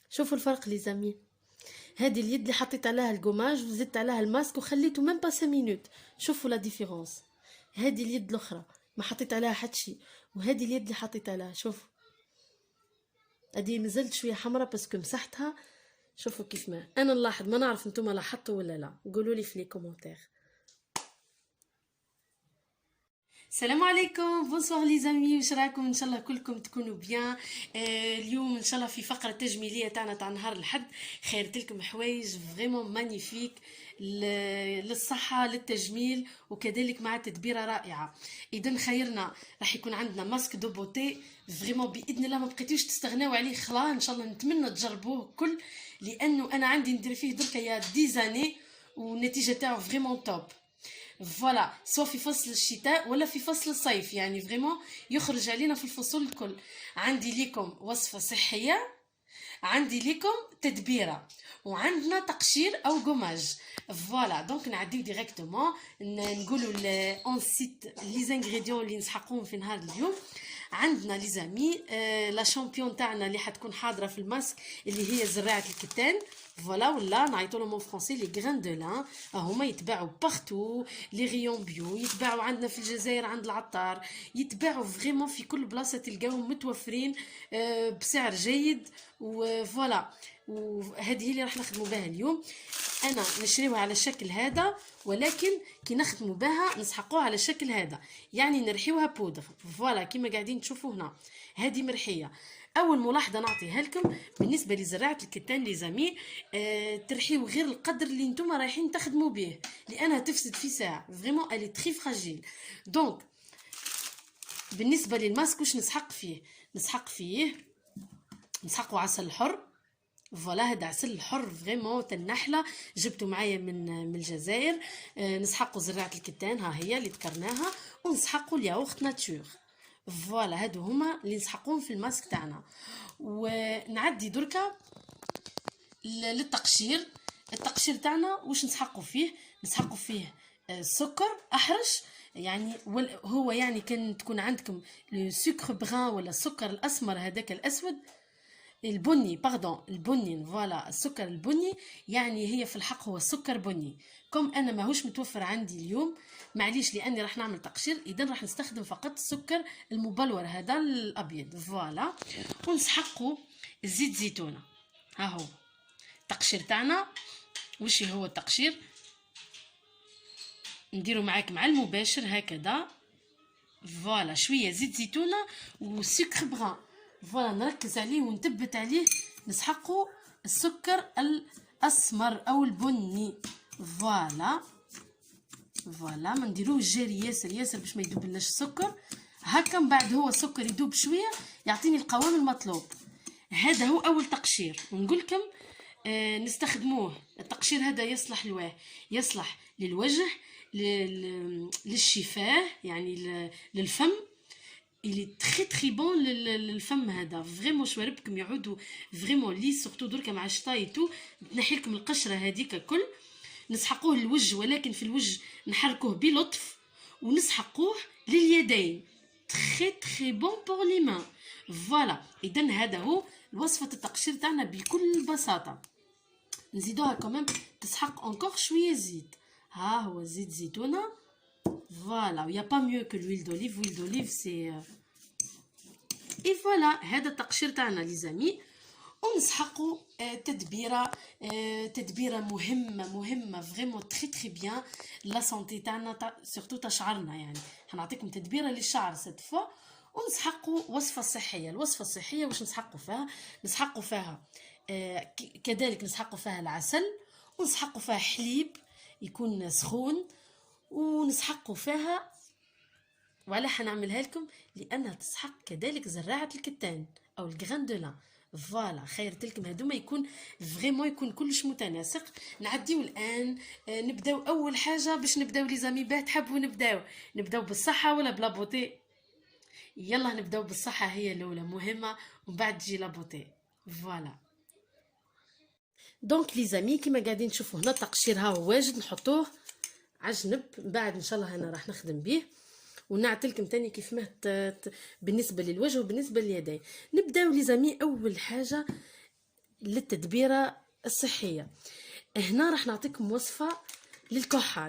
شوفوا الفرق لي زامي. هذه اليد اللي حطيت عليها القماج وزدت عليها الماسك وخليته ميم با 5 مينوت. شوفوا لا ديفيرونس. هذه اليد الاخرى ما حطيت عليها حتى شيء، وهذه اليد اللي حطيت عليها شوفوا. هذه مازالت شويه حمراء باسكو مسحتها. شوفوا كيف ما انا نلاحظ، ما نعرف نتوما لاحظتوا ولا لا، قولوا لي في لي كومونتير. السلام عليكم، بونسوار لي زامي، واش راكم؟ ان شاء الله كلكم تكونوا بيان. اليوم ان شاء الله في فقره تجميليه تاعنا تاع نهار الحد، خيرت لكم حوايج فريمون مانيفيك للصحه للتجميل وكذلك مع تدبيره رائعه. اذا خيرنا راح يكون عندنا ماسك دو بوتي فريمون باذن الله ما بقيتوش تستغناو عليه، خلا ان شاء الله نتمنى تجربوه كل، لانه انا عندي ندير فيه دركا يا 10 زاني والنتيجه تاعو فريمون توب. فوالا، سواء في فصل الشتاء ولا في فصل الصيف، يعني فريمون يخرج علينا في الفصول الكل. عندي لكم وصفة صحية، عندي لكم تدبيرة، وعندنا تقشير او قماج. فوالا دونك نعديو ديريكتومون نقولوا اون سيت لي زانغريديون اللي نسحقوهم في نهار اليوم. عندنا لي زامي لا شامبيون تاعنا اللي حتكون حاضره في الماسك اللي هي زراعه الكتان. فوالا، ولا نعيطوا لهم فرونسي لي غران دو لان، هما يتباعوا بارتو، لي غيون بيو يتباعوا عندنا في الجزائر عند العطار، يتباعوا فريمون في كل بلاصه تلقاوهم متوفرين بسعر جيد. وفوالا، وهذه هي اللي راح نخدموا بها اليوم. انا نشريوها على الشكل هذا، ولكن كي نخدموا بها نسحقوها على الشكل هذا، يعني نرحيوها بودر. فوالا كيما قاعدين تشوفوا هنا، هذه مرحيه. اول ملاحظه نعطيها لكم بالنسبه لزراعه الكتان لي زامي، ترحيو غير القدر اللي نتوما رايحين تخدموا به، لانها تفسد في ساعه فريمون الي تري فراجيل. دونك بالنسبه للماسك واش نسحقوا عسل الحر. فوالا، هذا عسل الحر فريمون النحله جبته معايا من الجزائر. نسحقوا زراعه الكتان، ها هي اللي ذكرناها، ونسحقوا الياغورت ناتور. فوالا هادو هما اللي نسحقوهم في الماسك تاعنا. ونعدي دركا للتقشير. التقشير تاعنا واش نسحقوا فيه سكر احرش، يعني هو يعني كان تكون عندكم لو سكر بغان ولا السكر الاسمر هذاك الاسود البني، باردون البني، فوالا السكر البني، يعني هي في الحق هو السكر بني. كم انا ماهوش متوفر عندي اليوم معليش، لاني راح نعمل تقشير، اذا راح نستخدم فقط السكر المبلور هذا الابيض. فوالا، ونسحقوا زيت زيتونه. ها هو التقشير تاعنا. وش هو التقشير؟ نديرو معاك مع المباشر هكذا. فوالا شويه زيت زيتونه وسكر بغان. فوالا نركز عليه ونثبت عليه، نسحقوا السكر الاسمر او البني. فوالا ما نديروه جاري ياسر باش ما يذوبلناش السكر. هكا من بعد هو السكر يذوب شويه يعطيني القوام المطلوب. هذا هو اول تقشير، ونقول لكم نستخدموه. التقشير هذا يصلح يصلح للوجه، للشفاه، يعني للفم. il est très bon للفم هذا فريمون. شواربكم يعودوا فريمون ليس، سورتو دركا مع الشتا ايتو تنحي لكم القشره هذيك كل. نسحقوه للوجه، ولكن في الوجه نحركوه بلطف، ونسحقوه لليدين très bon pour les mains. فوالا اذا هذا هو وصفه التقشير تاعنا بكل بساطه. نزيدوها كمان تسحق انكور شويه زيت. ها هو زيت زيتونه. Voilà, il n'y a pas mieux que l'huile d'olive. L'huile d'olive, c'est... Et voilà, هذا التقشير تاعنا لي زامي. ونسحقوا تدبيره مهمه فريمون تري بيان لا سونتي تاعنا، سورتو تاع شعرنا. يعني حنعطيكم تدبيره للشعر سيت فوا. ونسحقوا وصفه صحيه. الوصفه الصحيه واش نسحقوا فيها كذلك نسحقوا فيها العسل، ونسحقوا فيها حليب يكون سخون، ونسحقوا فيها. وعلى حنعملها لكم لانها تسحق كذلك زراعه الكتان او الغران دو لان. فوالا خيرت لكم هذوما يكون فريمون يكون كلش متناسق. نعديو الان نبداو اول حاجه باش نبداو لي زامي. باه تحبوا نبداو بالصحه ولا بلا بوتي؟ يلا نبداو بالصحه، هي الاولى مهمه، ومن بعد تجي لا بوتي. فوالا دونك لي زامي كيما قاعدين تشوفوا هنا التقشير ها هو واجد، نحطوه عجنب. من بعد ان شاء الله انا راح نخدم به، ونعطيلكم تاني كيف ما بالنسبه للوجه وبالنسبه لليدين. نبداو لي زامي اول حاجه للتدبيره الصحيه. هنا راح نعطيكم وصفه للكحه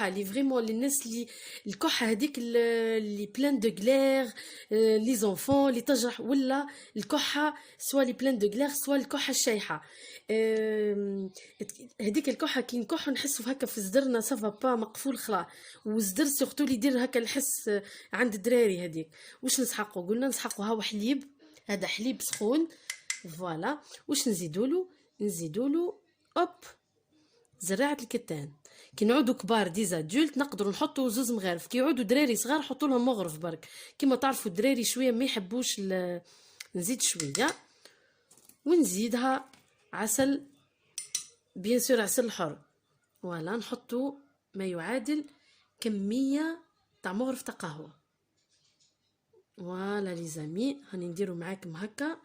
اللي فريمون للناس اللي الكحه هذيك اللي بلان دو غلير، لي زونفون اللي تجرح، ولا الكحه سوا لي بلان دو غلير سوا الكحه الشايحه. هذيك الكحه كي نكحوا نحسوا هكا في صدرنا سافا با مقفول خلا، والصدر سورتو اللي يدير هكا الحس عند الدراري. هذيك واش نسحقوا؟ قلنا نسحقوا هاو حليب، هذا حليب سخون فوالا. واش نزيدولو اوب زراعه الكتان. كي نعودوا كبار ديزادولت نقدروا نحطوا زوز مغارف، كي يعودوا دراري صغار حطوا لهم مغرف برك. كيما تعرفوا الدراري شويه ما يحبوش نزيد شويه. ونزيدها عسل، بيان سور عسل حر. فوالا نحطوا ما يعادل كميه تاع مغرف تاع قهوه. فوالا لي زامي هاني نديروا معاكم هكا،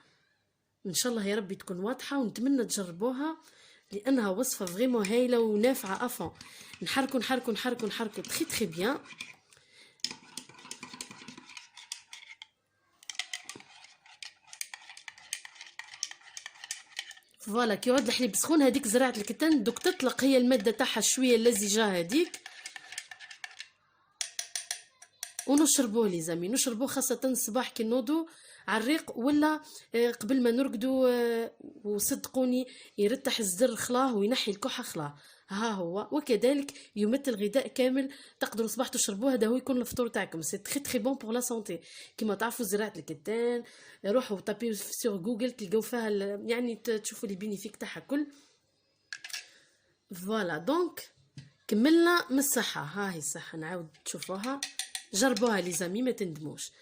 ان شاء الله يا ربي تكون واضحه، ونتمنى تجربوها لانها وصفه فريمون هايله ونافعه افون. نحركوا نحركوا نحركوا نحركوا تخي تخي بيان. فوالا كي يعود الحليب سخون هذيك زراعه الكتان دوك تطلق هي الماده تاعها شويه اللزجه هذيك، ونشربوه لي زامي. نشربوه خاصه الصباح كي نوضوا على الريق، ولا قبل ما نرقدوا. وصدقوني يرتح الزر خلاه وينحي الكحه خلاه. ها هو، وكذلك يمثل غذاء كامل تقدروا صباح تشربوه. هذا هو يكون الفطور تاعكم. سي تري تري بون بور لا سونتي. كيما تعرفوا زراعه الكتان روحوا طابيو سور جوجل تلقاو فيها يعني تشوفوا لي بينيفيك تاعها كل. فوالا دونك كملنا من الصحه. ها هي الصحه نعاود تشوفوها، جربوها لي زامي ما تندموش.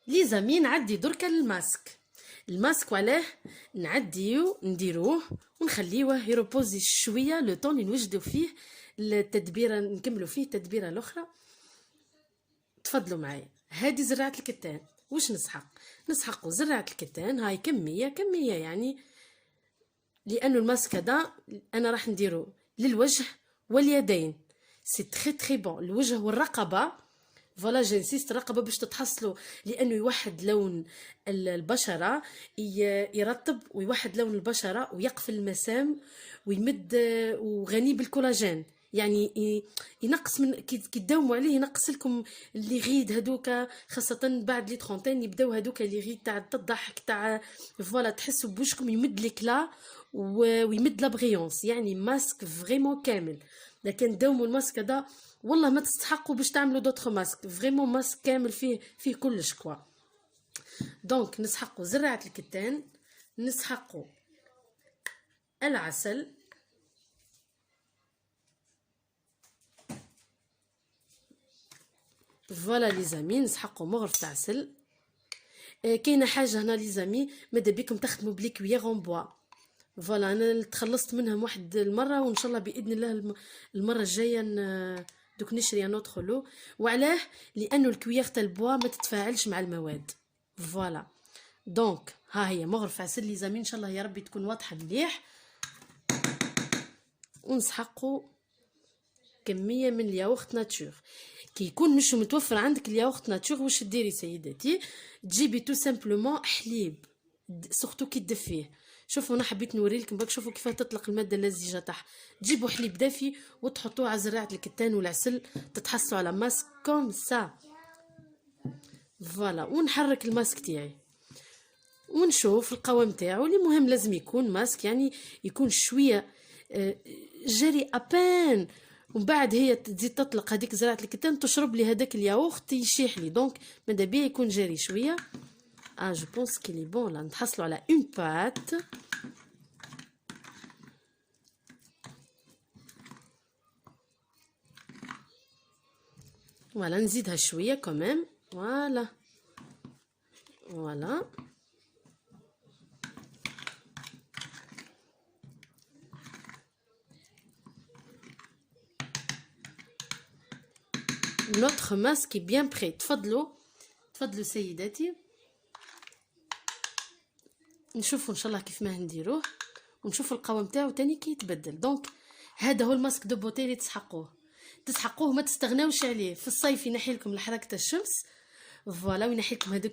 لي زامي نعدي دركا للماسك. الماسك وعلاه نعديو نديروه ونخليوه يروبوزي شويه لو طون اللي نوجدوا فيه التدبيره، نكملوا فيه التدبيره الاخرى. تفضلوا معايا. هذه زراعه الكتان. واش نسحقوا زراعه الكتان. هاي كميه يعني، لانه الماسك هذا انا راح نديرو للوجه واليدين. سي تري تري بون. الوجه والرقبه فوالا جنسيست الرقبه باش تتحصلوا، لانه يوحد لون البشره، يرطب ويوحد لون البشره ويقفل المسام ويمد، وغني بالكولاجين. يعني ينقص من كي تداوموا عليه ينقص لكم اللي غيد هذوك، خاصه بعد لي 30 يبداو هذوك اللي غيد تاع الضحك تاع فوالا تحسوا بوشكم يمد لك لا ويمد لا بريونس. يعني ماسك فريمون كامل. لكن داوموا الماسك هذا والله ما تستحقوا باش تعملوا دوطخ ماسك. فريمون ماسك كامل فيه كلش كوا. دونك نسحقوا زراعه الكتان، نسحقوا العسل، فوالا لي زامي نسحقوا مغرف تاع عسل. كاينه حاجه هنا لي زامي، ماذا بكم تخدموا بلي كويير اون بوا. فوالا انا تخلصت منهم واحد المره، وان شاء الله باذن الله المره الجايه دوك نشري نوتخ لو. وعلاه؟ لانه الكويير تاع البوا ما تتفاعلش مع المواد. فوالا دونك ها هي مغرف عسل لي زامي، ان شاء الله يا ربي تكون واضحه مليح. ونسحقوا كميه من الياغورت ناتور. كي يكون مش متوفر عندك الياغورت ناتور واش ديري سيداتي؟ تجيبي تو سامبلومون حليب سورتو كي تدفيه. شوفوا انا حبيت نوري لكم باك شوفوا كيف تطلق الماده اللزجه تاعها. تجيبوا حليب دافي وتحطوه على زراعه الكتان والعسل، تتحصلوا على ماسك كوم سا. فوالا ونحرك الماسك تاعي ونشوف القوام تاعو. اللي مهم لازم يكون ماسك يعني يكون شويه جري ابان، ومن بعد هي تزيد تطلق هذيك زراعه الكتان تشرب لي هذاك الياغورت يشيح لي. دونك ماذا بيا يكون جاري شويه. جو بونس كي لي بون. لا نتحصلوا على اون بات. فوالا نزيدها شويه كمان. فوالا notre masque est bien prêt. تفضلوا سيداتي. نشوفوا ان شاء الله كيف ما نديروه، ونشوفوا القوام تاعو تاني كي يتبدل. دونك هذا هو الماسك دو بوتي اللي تسحقوه ما تستغناوش عليه. في الصيف ينحي لكم حركه الشمس، فوالا، وينحي لكم هذوك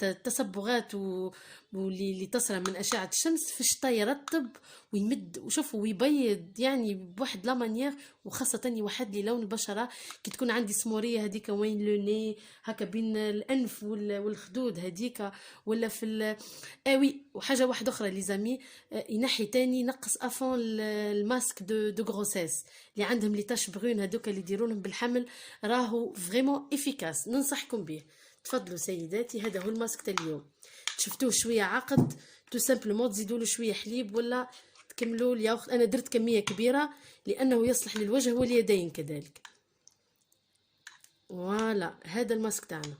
التصبغات واللي تصرى من اشعه الشمس في الشتا، يرطب ويمد وشوفوا ويبيض يعني بواحد لا مانيير، وخاصه يوحد لي لون البشره كي تكون عندي سموريه هذيك وين لو ني هكا بين الانف والخدود هذيك، ولا في وي. وحاجه واحده اخرى لي زامي، ينحي تاني ينقص افون الماسك دو غروسيس اللي عندهم لي تاش برون هذوك اللي يديرونهم بالحمل، راهو فريمون افيكاس، ننصحكم به. تفضلوا سيداتي، هذا هو الماسك تاع اليوم. شفتوه شويه عقد، تو سامبلومون تزيدوا له شويه حليب ولا تكملوا الياغورت. انا درت كميه كبيره لانه يصلح للوجه واليدين كذلك. فوالا، هذا الماسك تاعنا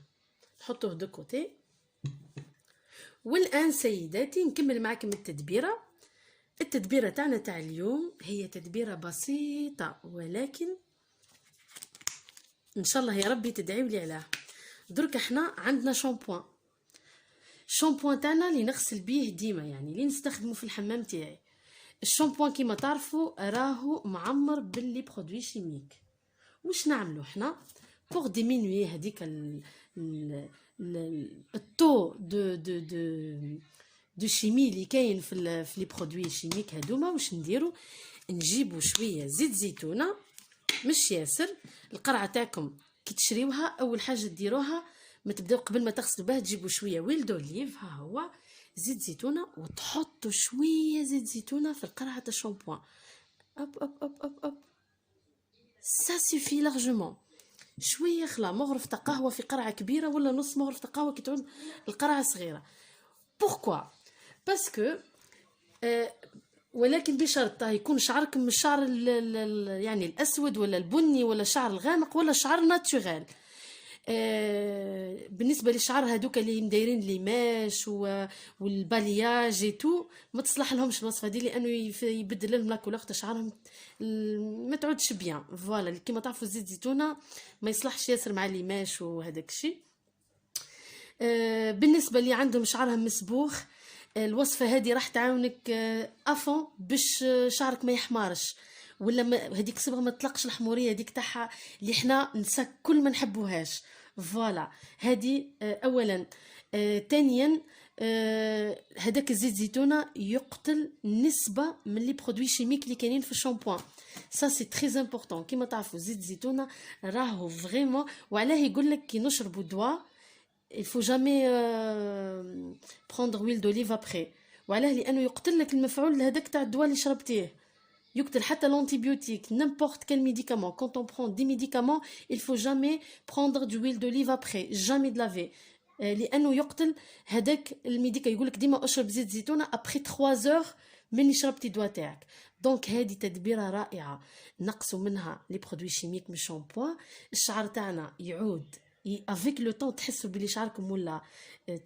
نحطوه دو كوتي. والان سيداتي نكمل معكم التدبيره. التدبيره تاعنا تاع اليوم هي تدبيره بسيطه، ولكن ان شاء الله يا ربي تدعيوا لي عليها. درك احنا عندنا شامبوان تاعنا اللي نغسل بيه ديما، يعني اللي نستخدمه في الحمام تاعي. الشامبوان كيما تعرفوا راهو معمر باللي برودوي شيميك. واش نعملو حنا بوغ ديمينوي هذيك الطو دو شيمي اللي كاين في لي برودوي شيميك هذوما؟ واش نديرو؟ نجيبو شويه زيت زيتونه، مش ياسر. القرعه تاعكم كي تشريوها اول حاجه ديروها، ما تبداو قبل ما تغسلوا بها تجيبوا شويه ويل دوليف، ها هو زيت زيتونه، وتحطوا شويه زيت زيتونه في القرعه تاع الشامبوان. اب اب اب اب اب سا سوفي لارجومون. شويه خلا مغرفه قهوه في قرعه كبيره، ولا نص مغرفه قهوه كي تعود القرعه صغيره. بوركوا؟ باسكو ولكن بشرط يكون شعركم من الشعر يعني الاسود ولا البني ولا الشعر الغامق ولا شعر ناتشورال. بالنسبه للشعر هذوك اللي مدايرين ليماش والبالياج تو، ما تصلح لهمش الوصفه دي، لانه يبدل لهم لا كولور تاع شعرهم، ما تعودش بيان. فوالا كيما تعرفوا زيت زيتونه ما يصلحش ياسر مع ليماش وهذاك الشيء. بالنسبه اللي عندهم شعرهم مسبوخ، الوصفه هذه راح تعاونك افون باش شعرك ما يحمرش، ولا هذيك صبغه ما تطلقش الحموريه هذيك تاعها اللي حنا نسا كل ما نحبوهاش. فوالا هذه اولا. ثانيا هذاك الزيت زيتونه يقتل نسبه من لي برودوي شيميك اللي كاينين في الشامبوان. سا سي تري امبورطون. كيما تعرفوا زيت زيتونه راهو فريمون، وعلاه يقول لك كي نشربوا دواء il faut jamais prendre huile d'olive après. وعلاه لانه يقتل لك المفعول هذاك تاع الدواء اللي شربتيه، يقتل حتى l'antibiotique, n'importe quel médicament. Quand on prend des médicaments, il faut jamais prendre du huile d'olive après, jamais de laver. لانه يقتل هذاك الميديكا. يقول لك ديما اشرب زيت زيتونه ابري 3 اور من شربتي الدواء تاعك. دونك هذه تدبيره رائعه، نقصوا منها لي برودوي شيميك من الشامبوان، الشعر تاعنا يعود افيك لو طون، تحسوا بلي شعركم ولا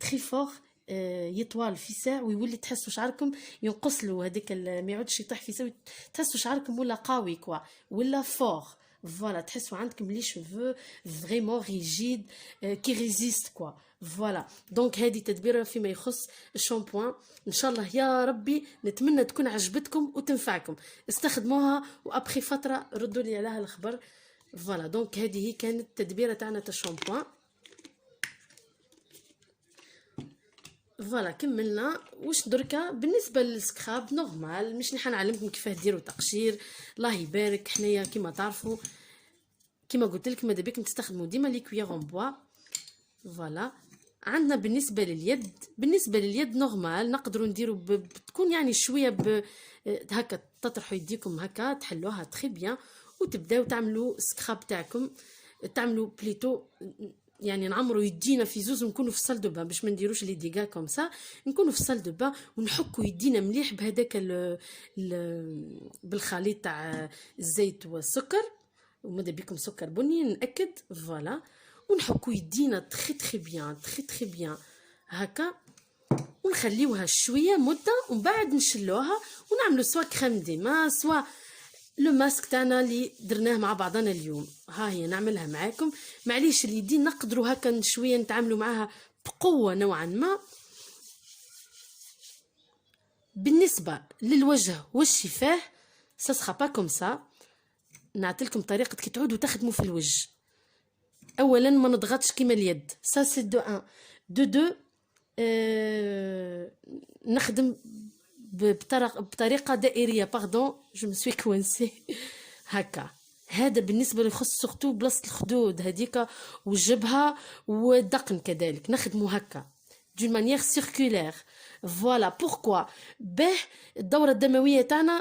تري فور، يطوال في ساع، ويولي تحسوا شعركم ينقص له هذيك ما يعودش يطيح في ساع، تحسوا شعركم ولا قوي كوا ولا فور. فوالا تحسوا عندكم لي شوفو فريمون ريجيد كي ريزيست كوا. فوالا دونك هذه تدبيره فيما يخص الشامبوان. ان شاء الله يا ربي نتمنى تكون عجبتكم وتنفعكم، استخدموها وابخي فتره ردوا لي عليها الخبر. فوالا دونك هذه هي كانت التدبيره تاعنا تاع الشامبوان. فوالا كملنا. واش دركا بالنسبه للسكراب نورمال، مش نحن نعلمكم كيفاه ديروا تقشير، الله يبارك. حنايا كيما تعرفوا كيما قلت لكم ماذا بكم تستخدموا ديما لي كويير اون بوا. فوالا عندنا بالنسبه لليد نورمال نقدروا نديروا تكون يعني شويه هكا تطرحوا يديكم هكا تحلوها تري بيان، وتبداو تعملوا سكراب تاعكم، تعملوا بليتو يعني نعمروا يدينا في زوز، ونكونوا في الصال دو بان باش ما نديروش لي ديغا كوم سا، نكونوا في الصال دو بان ونحكوا يدينا مليح بهذاك بالخليط تاع الزيت والسكر، وماذا بكم سكر بني ناكد. فوالا ونحكوا يدينا تري بيان هكا، ونخليوها شويه مده، ومن بعد نشلوها ونعملوا سوا كريم ديما سوا لو ماسك تاعنا اللي درناه مع بعضنا اليوم. ها هي نعملها معاكم، معليش اليدين نقدروا هكا شويه نتعاملوا معاها بقوه نوعا ما. بالنسبه للوجه والشفاه سا سخا با كوم سا، نعطيلكم طريقه كي تعودوا تخدموا في الوجه. اولا ما نضغطش كيما اليد، سا سي دو ان. دو نخدم بطريقه دائريه. باردون جو مسوي كوانسي. هكا هذا بالنسبه لي يخص سورتو بلاصه الخدود هذيك والجبهه والدقن كذلك نخدمو هكا دون مانيير سيركولير. فوالا بوركوا به الدوره الدمويه تاعنا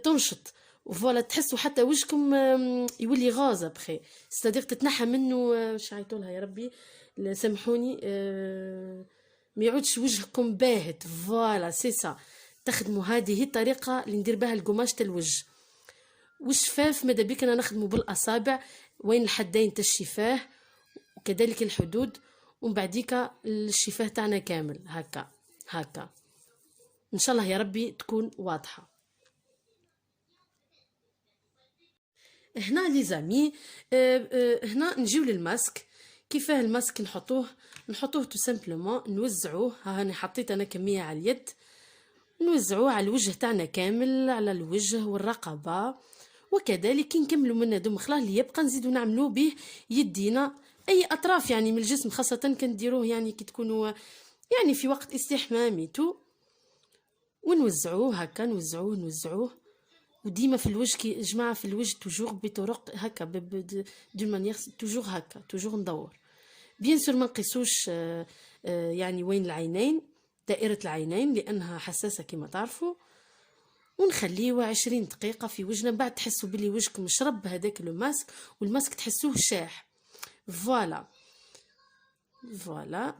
تنشط. فوالا تحسوا حتى وجهكم يولي غاز بخي، ستادير تتنحى منه واش عيطولها يا ربي سامحوني، ما يعودش وجهكم باهت. فوالا سي سا. تخدموا هذه الطريقه اللي ندير بها القماش تاع الوجه والشفاف. ماذا بيك انا نخدموا بالاصابع وين الحدين تاع الشفاه وكذلك الحدود، ومن بعديك الشفاه تاعنا كامل هكا هكا. ان شاء الله يا ربي تكون واضحه. هنا لي زامي هنا نجيو للماسك. كيفاه الماسك نحطوه تو سامبلومون نوزعوه. ها انا حطيت انا كميه على اليد، نوزعوه على الوجه تاعنا كامل، على الوجه والرقبه، وكذلك كي نكملوا من هذو مخلاه اللي يبقى نزيدو نعملوا به يدينا اي اطراف يعني من الجسم، خاصه كنديروه يعني كي تكونوا يعني في وقت استحمام تو. ونوزعوه هكا نوزعوه وديما في الوجه كي جماعه في الوجه توجور بطرق هكا دون مانيير توجور هكا توجور ندور. بيان سور ما نقيسوش يعني وين العينين، دائره العينين لانها حساسه كما تعرفوا، ونخليه 20 دقيقه في وجهنا. بعد تحسوا بلي وجهكم شرب هذاك لو ماسك والماسك تحسوه شاح. فوالا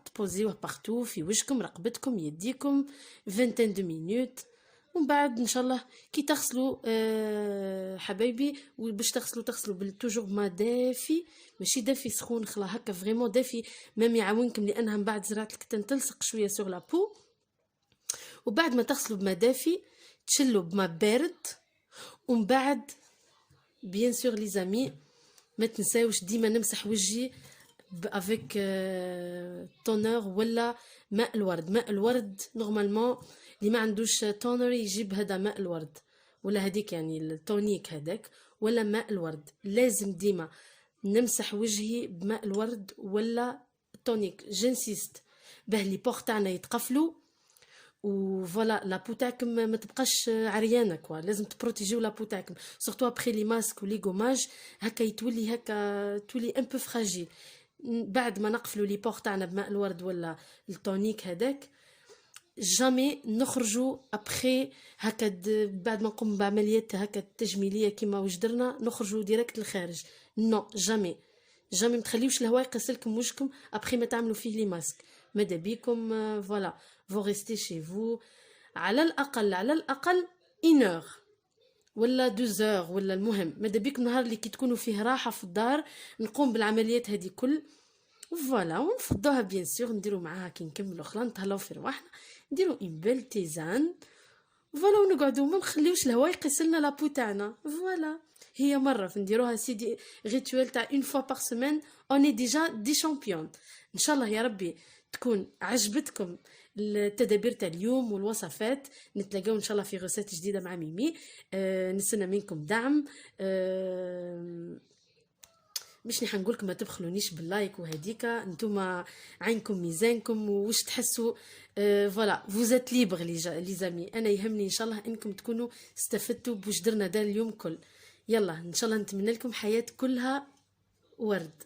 تبوزيوه بارتو في وجهكم رقبتكم يديكم 20 دو مينوت. ومن بعد ان شاء الله كي تغسلوا حبايبي باش تغسلوا توجور ما دافي، ماشي دافي سخون، خلا هكا فريمون دافي مام يعاونكم لانها من بعد زرعه الكتان تلصق شويه سور لا بو. وبعد ما تغسلوا بما دافي تشلوا بما بارد. ومن بعد بيان سور لي زامي ما تنساوش ديما نمسح وجهي افيك تونر ولا ماء الورد. ماء الورد نورمالمون اللي ما عندوش تونر يجيب هذا ماء الورد ولا هذيك يعني التونيك هذاك ولا ماء الورد. لازم ديما نمسح وجهي بماء الورد ولا التونيك. جنسيست باه لي بور تاعنا يتقفلوا وفوالا لابو تاعكم ما تبقاش عريانه كوا. لازم تبروتيجيو لابو تاعكم سورتو ابري لي ماسك ولي غوماج هكا يتولي هكا تولي ان بو فراجيل. بعد ما نقفلوا لي بور تاعنا بماء الورد ولا التونيك هذاك جامي نخرجوا ابخي هكا بعد ما نقوم بعمليات هكا التجميليه كيما واش درنا نخرجوا ديريكت للخارج. نو جامي ما تخليوش الهواء يقسلكم وجهكم ابخي ما تعملوا فيه لي ماسك. ماذا بيكم فوالا فو ريستي شي فو على الاقل 1 اور ولا 2 اور ولا المهم ماذا بيكم نهار اللي كي تكونوا فيه راحه في الدار نقوم بالعمليات هذه كل. فوالا ونفضوها بيان سور نديرو معاها كي نكملوا خلا نتهلاو في رواحنا نديرو ان بيل تيزان. فوالا ونقعدوا ما نخليوش الهواء يقيسلنا لابو تاعنا. فوالا هي مره نديروها سيدي ريتوال تاع اون فوا بار سيمين اوني ديجا دي شامبيون. ان شاء الله يا ربي تكون عجبتكم التدابير تاع اليوم والوصفات. نتلاقاو ان شاء الله في غسات جديده مع ميمي. نستنى منكم دعم. مش نحن نقولكم ما تبخلونيش باللايك وهديكا نتوما عينكم ميزانكم وش تحسوا. فوالا فوزات ليبر لي زامي. انا يهمني ان شاء الله انكم تكونوا استفدتوا بوش درنا دا اليوم كل. يلا ان شاء الله نتمنى لكم حياة كلها ورد.